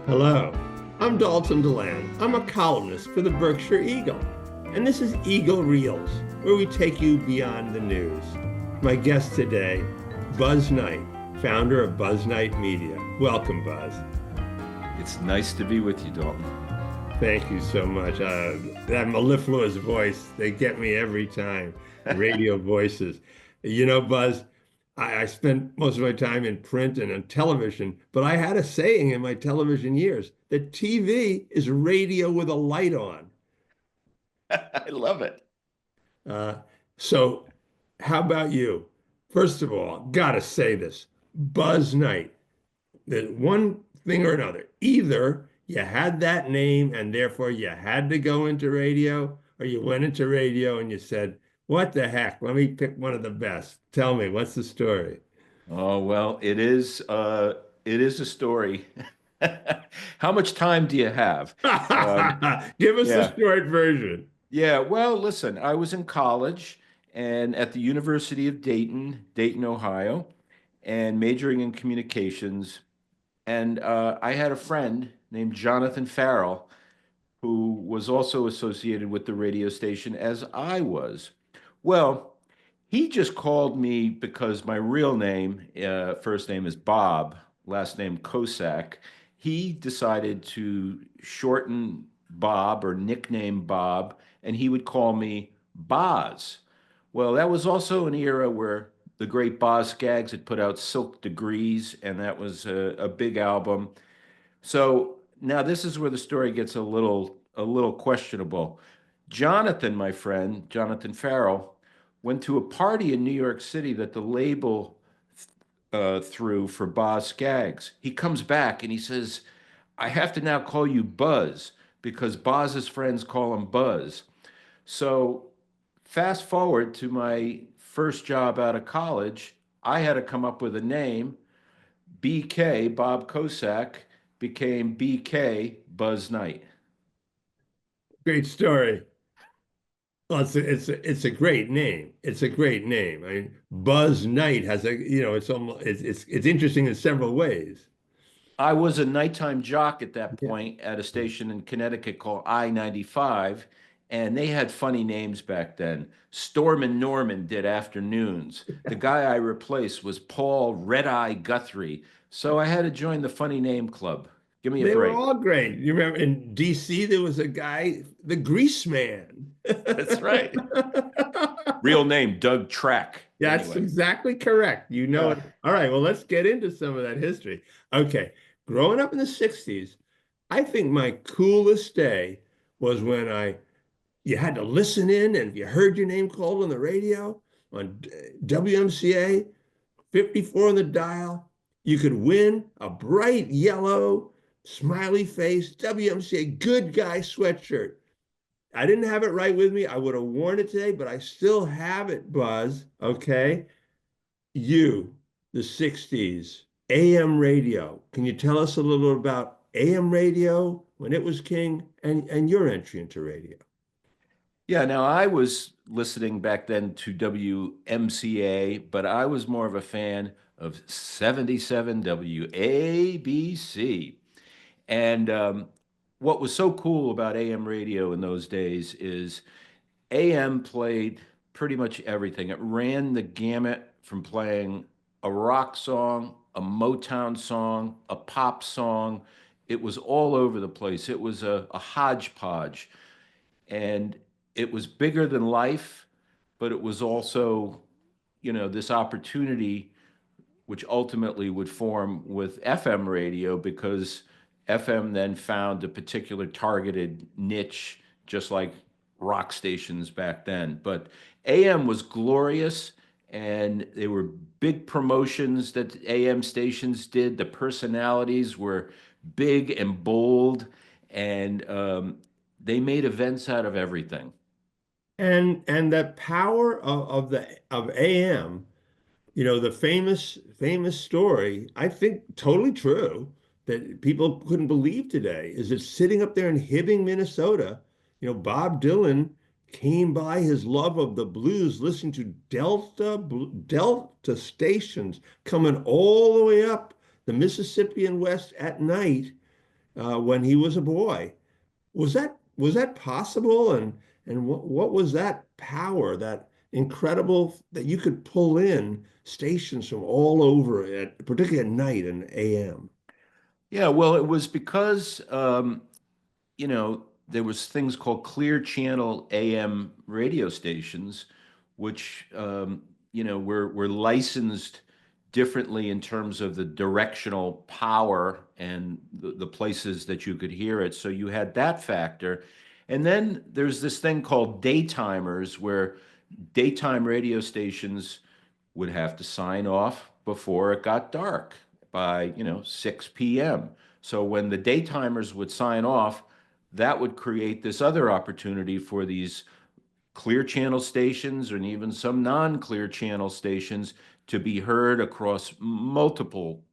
Hello, I'm Dalton DeLand. I'm a columnist for the Berkshire Eagle, and this is Eagle Reels, where we take you beyond the news. My guest today, Buzz Knight, founder of Buzz Knight Media. Welcome, Buzz. It's nice to be with you, Dalton. Thank you so much. That mellifluous voice, they get me every time. Radio voices. You know, Buzz, I spent most of my time in print and on television, but I had a saying in my television years that TV is radio with a light on. I love it. Uh, so, how about you? First of all, gotta say this, Buzz Knight. There's one thing or another. Either you had that name and therefore you had to go into radio, or you went into radio and you said, what the heck? Let me pick one of the best. Tell me, what's the story? Oh, well, it is a story. How much time do you have? Give us the Yeah. short version. Yeah, well, listen, I was in college and at the University of Dayton, Ohio, and majoring in communications. And I had a friend named Jonathan Farrell who was also associated with the radio station as I was. Well, he just called me because my real name, first name is Bob, last name Kosak. He decided to shorten Bob or nickname Bob, and he would call me Boz. Well, that was also an era where the great Boz Scaggs had put out Silk Degrees, and that was a big album. So now this is where the story gets a little questionable. Jonathan, my friend, Jonathan Farrell, went to a party in New York City that the label threw for Boz Scaggs. He comes back and he says, I have to now call you Buzz because Boz's friends call him Buzz. So fast forward to my first job out of college, I had to come up with a name. BK, Bob Kosak, became BK, Buzz Knight. Great story. Well, it's a great name. It's a great name. I mean, Buzz Knight has it's almost it's interesting in several ways. I was a nighttime jock at that Yeah. point at a station in Connecticut called I-95, and they had funny names back then. Storm and Norman did afternoons. The guy I replaced was Paul Red Eye Guthrie. So I had to join the funny name club. Give me a They were break. all great. You remember in DC there was a guy, the Grease Man. That's right. Real name, Doug Track. That's Anyway. exactly correct. You know Uh, it. All right, well, let's get into some of that history. Okay, growing up in the 60s, I think my coolest day was when you had to listen in and if you heard your name called on the radio on WMCA 54 on the dial, you could win a bright yellow smiley face WMCA good guy sweatshirt. I didn't have it right with me. I would have worn it today, but I still have it, Buzz. Okay. You, the 60s, AM radio. Can you tell us a little about AM radio when it was king and your entry into radio? Yeah, now I was listening back then to WMCA, but I was more of a fan of 77 WABC. And what was so cool about AM radio in those days is AM played pretty much everything. It ran the gamut from playing a rock song, a Motown song, a pop song. It was all over the place. It was a hodgepodge, and it was bigger than life, but it was also, this opportunity which ultimately would form with FM radio because FM then found a particular targeted niche, just like rock stations back then. But AM was glorious, and they were big promotions that AM stations did. The personalities were big and bold, and they made events out of everything. And the power of AM, the famous story, I think totally true, that people couldn't believe today, is that sitting up there in Hibbing, Minnesota, Bob Dylan came by his love of the blues, listening to Delta stations coming all the way up the Mississippi and West at night, when he was a boy. Was that possible? And what was that power, that incredible that you could pull in stations from all over, particularly at night and AM? Yeah, well, it was because there was things called clear channel AM radio stations, which were licensed differently in terms of the directional power and the places that you could hear it. So you had that factor. And then there's this thing called daytimers, where daytime radio stations would have to sign off before it got dark by 6 p.m. So when the daytimers would sign off, that would create this other opportunity for these clear channel stations and even some non-clear channel stations to be heard across multiple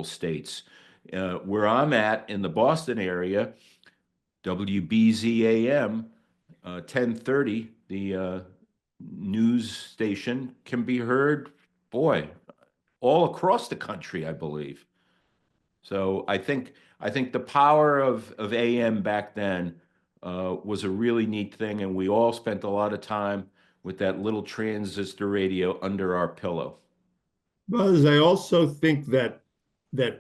states. Where I'm at in the Boston area, WBZAM 1030, the news station, can be heard, boy, all across the country, I believe. So I think the power of AM back then was a really neat thing, and we all spent a lot of time with that little transistor radio under our pillow. Buzz, I also think that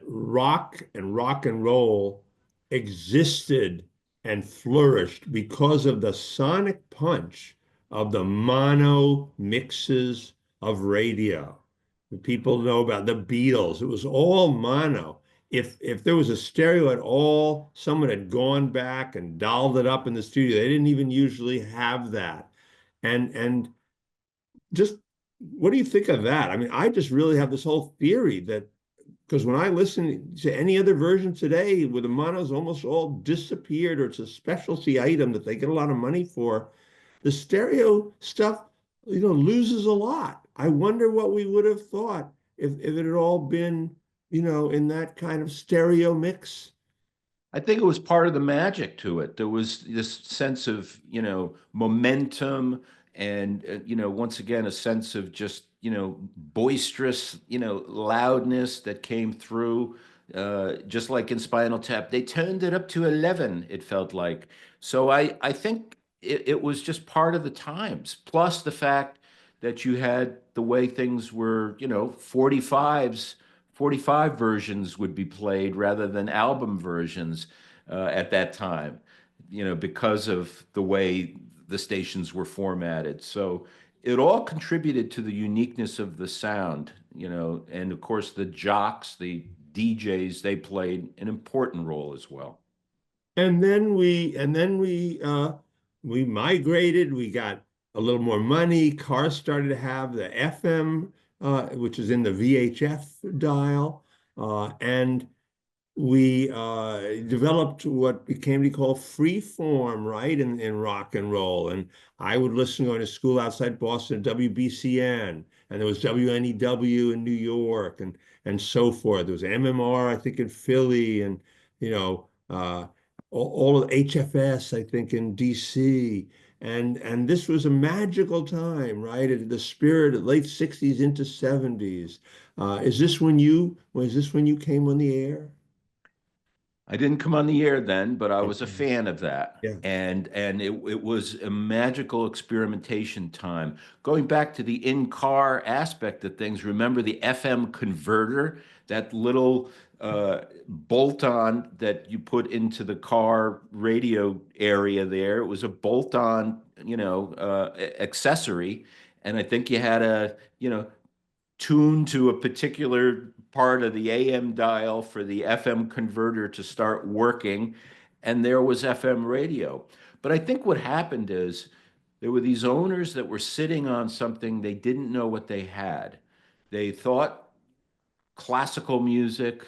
rock and roll existed and flourished because of the sonic punch of the mono mixes of radio. People know about the Beatles. It was all mono. If there was a stereo at all, someone had gone back and dialed it up in the studio. They didn't even usually have that. And just what do you think of that? I mean, I just really have this whole theory that because when I listen to any other version today, where the mono's almost all disappeared, or it's a specialty item that they get a lot of money for, the stereo stuff, loses a lot. I wonder what we would have thought if it had all been, in that kind of stereo mix. I think it was part of the magic to it. There was this sense of, momentum and, once again, a sense of just, boisterous, loudness that came through. Just like in Spinal Tap, they turned it up to 11, it felt like. So I think it was just part of the times, plus the fact that you had the way things were, 45 versions would be played rather than album versions at that time, because of the way the stations were formatted. So it all contributed to the uniqueness of the sound, and of course the jocks, the DJs, they played an important role as well. And then we migrated. We got a little more money. Cars started to have the FM, which is in the VHF dial, and we developed what became to be called free form, right, in rock and roll. And I would listen going to school outside Boston, WBCN, and there was WNEW in New York, and so forth. There was MMR, I think, in Philly, and all of HFS, I think, in DC. And this was a magical time, right? The spirit of late 60s into 70s. Was this when you came on the air? I didn't come on the air then, but I was a Okay. fan of that. Yeah. And it was a magical experimentation time. Going back to the in-car aspect of things, remember the FM converter, that little bolt-on that you put into the car radio area there. It was a bolt-on, accessory. And I think you had a, tuned to a particular part of the AM dial for the FM converter to start working, and there was FM radio. But I think what happened is there were these owners that were sitting on something they didn't know what they had. They thought classical music,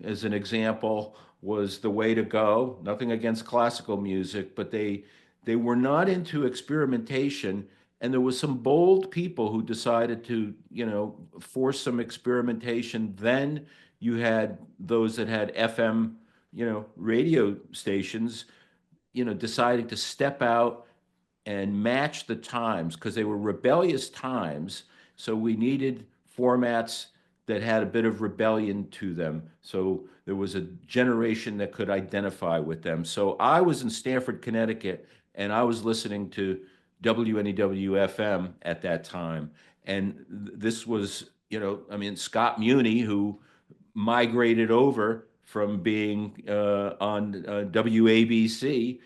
as an example, was the way to go. Nothing against classical music, but they were not into experimentation. And there was some bold people who decided to, force some experimentation. Then you had those that had FM, radio stations, deciding to step out and match the times because they were rebellious times. So we needed formats that had a bit of rebellion to them. So there was a generation that could identify with them. So I was in Stamford, Connecticut, and I was listening to WNEW FM at that time. And this was, I mean, Scott Muni, who migrated over from being on WABC.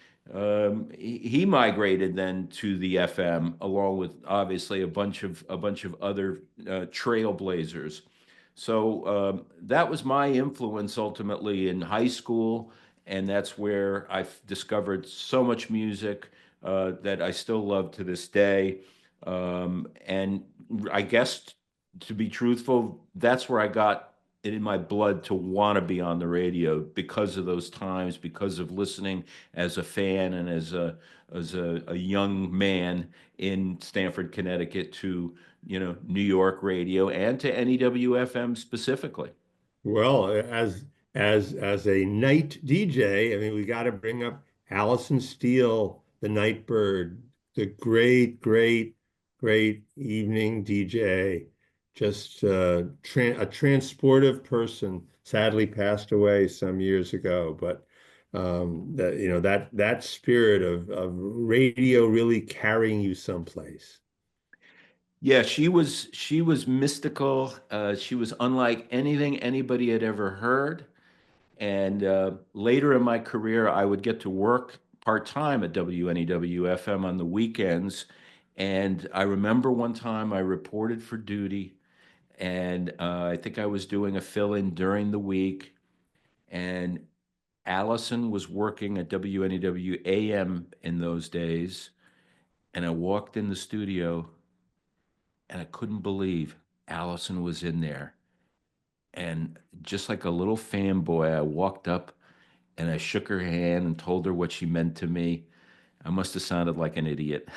He migrated then to the FM, along with obviously a bunch of other trailblazers. So that was my influence ultimately in high school, and that's where I discovered so much music that I still love to this day. And I guess, to be truthful, that's where I got it in my blood to want to be on the radio because of those times, because of listening as a fan and as a young man in Stamford, Connecticut, to New York radio and to NEWFM specifically. Well, as a night DJ, I mean, we got to bring up Allison Steele, the Nightbird, the great evening DJ. Just a transportive person. Sadly, passed away some years ago, but that that spirit of radio really carrying you someplace. Yeah, she was mystical. She was unlike anything anybody had ever heard. And later in my career, I would get to work part-time at WNEW FM on the weekends. And I remember one time I reported for duty, and I think I was doing a fill-in during the week. And Allison was working at WNEW AM in those days. And I walked in the studio, and I couldn't believe Allison was in there. And just like a little fanboy, I walked up and I shook her hand and told her what she meant to me. I must have sounded like an idiot.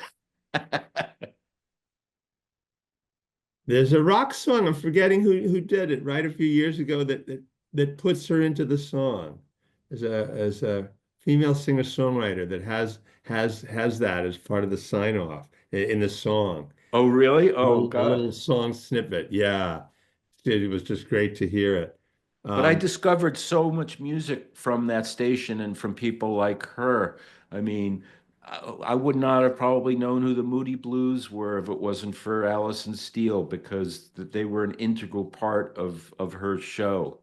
There's a rock song, I'm forgetting who did it, right, a few years ago that puts her into the song as a female singer-songwriter that has that as part of the sign-off in the song. Oh, really? A Oh, God. little song snippet. Yeah. It was just great to hear it. But I Um, discovered so much music from that station and from people like her. I mean, I would not have probably known who the Moody Blues were if it wasn't for Alison Steele, because they were an integral part of her show,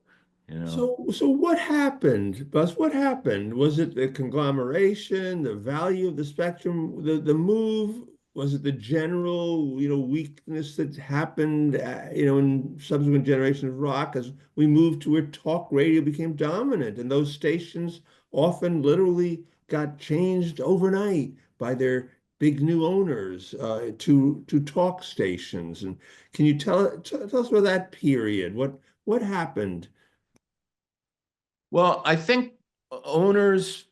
you know. so what happened, Buzz? What happened? Was it the conglomeration, the value of the spectrum, the move? Was it the general, weakness that happened, in subsequent generations of rock as we moved to where talk radio became dominant, and those stations often literally got changed overnight by their big new owners to talk stations. And can you tell us about that period? What happened? Well, I think owners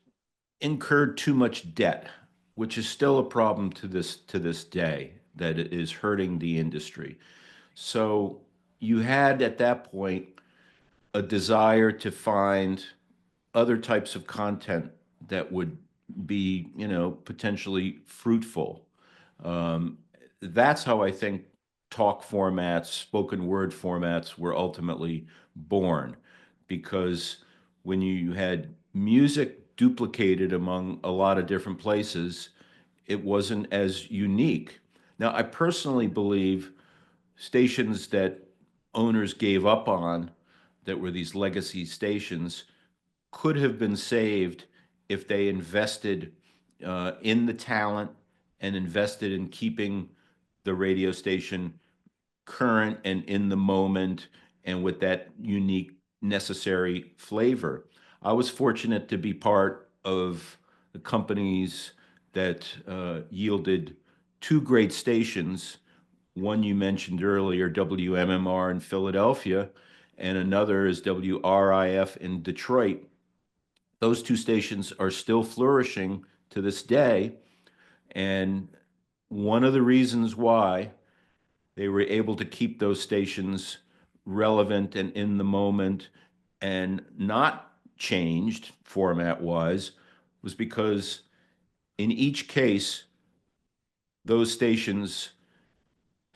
incurred too much debt, which is still a problem to this day, that it is hurting the industry. So you had at that point a desire to find other types of content that would be, potentially fruitful. Um, that's how I think talk formats, spoken word formats were ultimately born, because when you had music duplicated among a lot of different places, it wasn't as unique. Now, I personally believe stations that owners gave up on, that were these legacy stations, could have been saved if they invested in the talent and invested in keeping the radio station current and in the moment and with that unique necessary flavor. I was fortunate to be part of the companies that yielded two great stations. One you mentioned earlier, WMMR in Philadelphia, and another is WRIF in Detroit. Those two stations are still flourishing to this day. And one of the reasons why they were able to keep those stations relevant and in the moment and not changed format wise was because in each case, those stations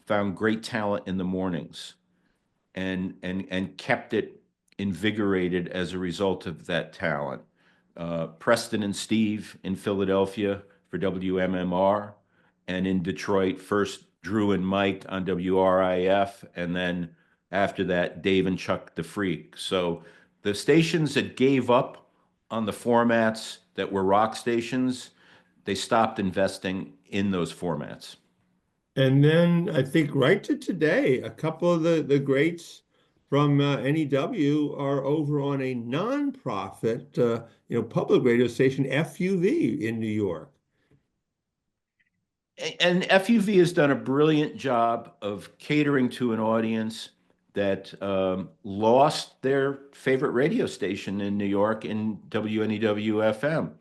found great talent in the mornings and kept it invigorated as a result of that talent. Preston and Steve in Philadelphia for WMMR, and in Detroit, first Drew and Mike on WRIF, and then after that, Dave and Chuck the Freak. So the stations that gave up on the formats that were rock stations, they stopped investing in those formats. And then I think right to today, a couple of the greats from NEW are over on a nonprofit, public radio station, FUV in New York. And FUV has done a brilliant job of catering to an audience that lost their favorite radio station in New York in WNEW FM.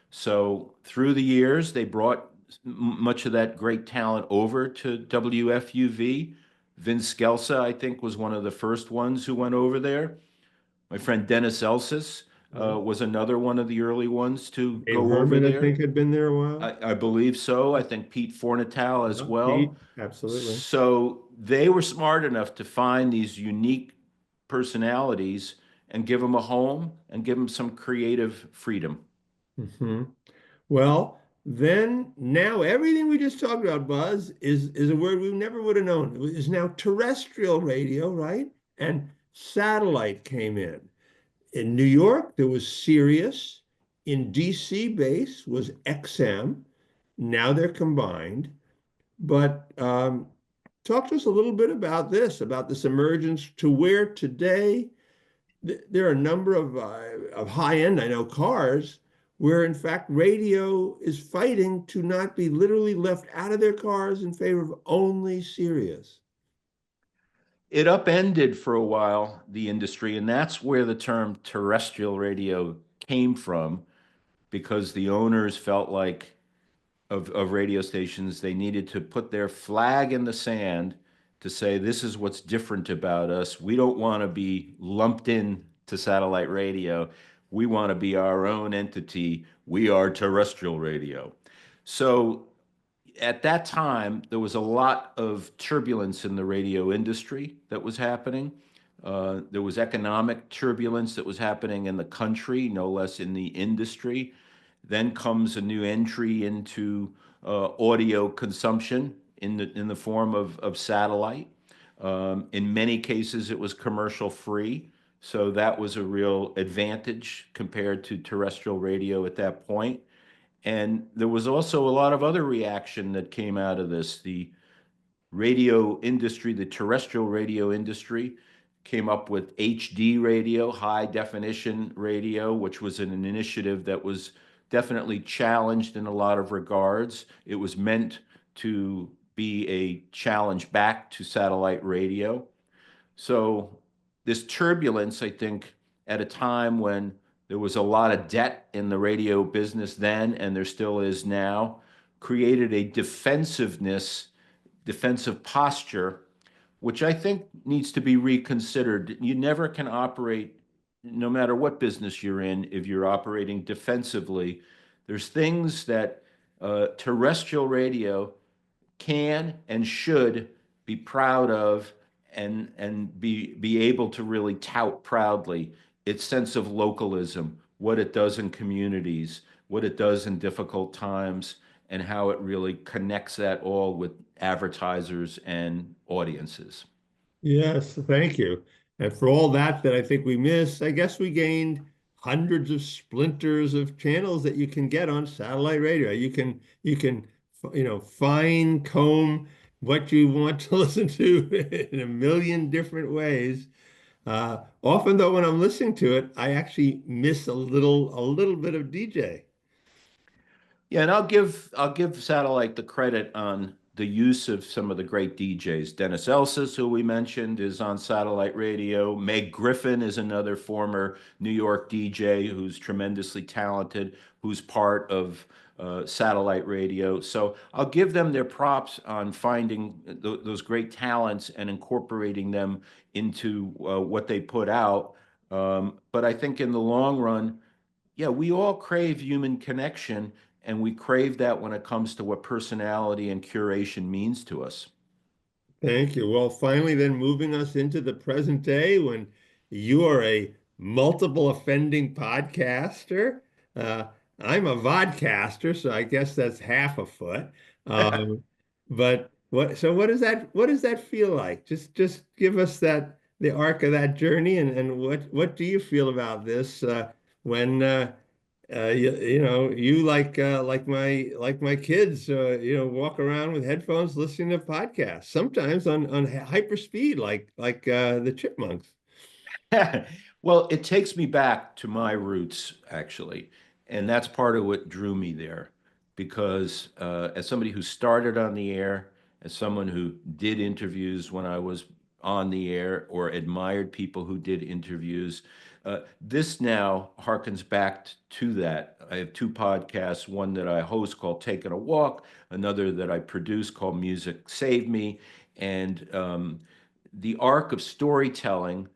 So through the years, they brought much of that great talent over to WFUV. Vince Scelsa, I think, was one of the first ones who went over there. My friend Dennis Elsis was another one of the early ones to Dave go over Herman, I there. think, had been there a while. I believe so. I think Pete Fornatal as Oh, Pete, well. absolutely. So they were smart enough to find these unique personalities and give them a home and give them some creative freedom. Hmm. Well, then now everything we just talked about, Buzz, is a word we never would have known. It is now terrestrial radio, right? And satellite came in. In New York, there was Sirius. In DC base was XM. Now they're combined. But talk to us a little bit about this emergence to where today there are a number of high-end, I know, cars where in fact radio is fighting to not be literally left out of their cars in favor of only Sirius. It upended for a while the industry, and that's where the term terrestrial radio came from, because the owners felt like of radio stations, they needed to put their flag in the sand to say, this is what's different about us. We don't want to be lumped in to satellite radio. We want to be our own entity. We are terrestrial radio. So at that time, there was a lot of turbulence in the radio industry that was happening. There was economic turbulence that was happening in the country, no less in the industry. Then comes a new entry into audio consumption in the form of satellite. In many cases, it was commercial free. So that was a real advantage compared to terrestrial radio at that point. And there was also a lot of other reaction that came out of this. The radio industry, the terrestrial radio industry, came up with HD radio, high definition radio, which was an initiative that was definitely challenged in a lot of regards. It was meant to be a challenge back to satellite radio. So this turbulence, I think, at a time when there was a lot of debt in the radio business then, and there still is now, created a defensive posture, which I think needs to be reconsidered. You never can operate, no matter what business you're in, if you're operating defensively. There's things that terrestrial radio can and should be proud of, and be able to really tout proudly its sense of localism, what it does in communities, what it does in difficult times, and how it really connects that all with advertisers and audiences. Yes, thank you. And for all that I think we missed, I guess we gained hundreds of splinters of channels that you can get on satellite radio. You can fine comb what you want to listen to in a million different ways. Often though, when I'm listening to it, I actually miss a little bit of DJ. Yeah, and I'll give Satellite the credit on the use of some of the great DJs. Dennis Elsis, who we mentioned, is on satellite radio. Meg Griffin is another former New York DJ who's tremendously talented, who's part of satellite radio. So I'll give them their props on finding those great talents and incorporating them into what they put out. But I think in the long run, yeah, we all crave human connection, and we crave that when it comes to what personality and curation means to us. Thank you. Well, finally, then moving us into the present day when You are a multiple offending podcaster. Uh, I'm a vodcaster, so I guess that's half a foot. Um, but what does that feel like? Just give us the arc of that journey, and what do you feel about this when you like my kids walk around with headphones listening to podcasts, sometimes on hyper speed like the chipmunks. Well, it takes me back to my roots, actually. And that's part of what drew me there. Because as somebody who started on the air, as someone who did interviews when I was on the air or admired people who did interviews, this now harkens back to that. I have two podcasts, one that I host called Taking a Walk, another that I produce called Music Save Me. And the arc of storytelling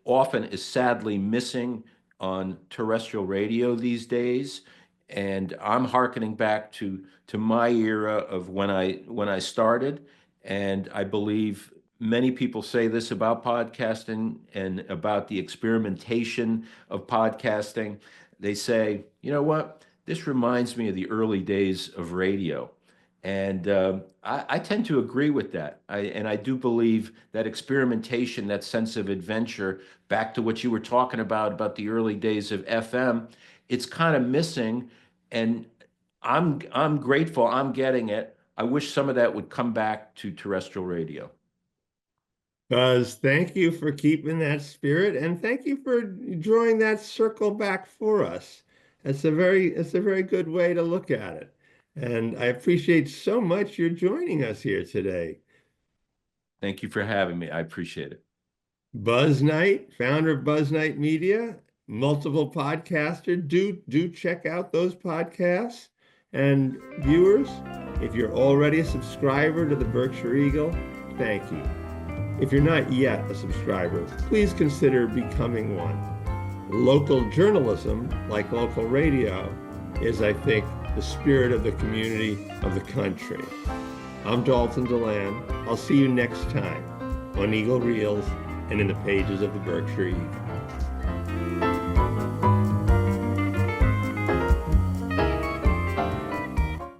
often is sadly missing on terrestrial radio these days. And I'm hearkening back to my era of when I started. And I believe many people say this about podcasting and about the experimentation of podcasting. They say, you know what? This reminds me of the early days of radio. And I tend to agree with that. And I do believe that experimentation, that sense of adventure, back to what you were talking about the early days of FM, it's kind of missing. And I'm grateful I'm getting it. I wish some of that would come back to terrestrial radio. Buzz, thank you for keeping that spirit, and thank you for drawing that circle back for us. It's a very good way to look at it. And I appreciate so much you're joining us here today. Thank you for having me. I appreciate it. Buzz Knight, founder of Buzz Knight Media, multiple podcaster. Do check out those podcasts. And viewers, if you're already a subscriber to the Berkshire Eagle, thank you. If you're not yet a subscriber, please consider becoming one. Local journalism, like local radio, is, I think, the spirit of the community of the country. I'm Dalton DeLand. I'll see you next time on Eagle Reels and in the pages of the Berkshire Eagle.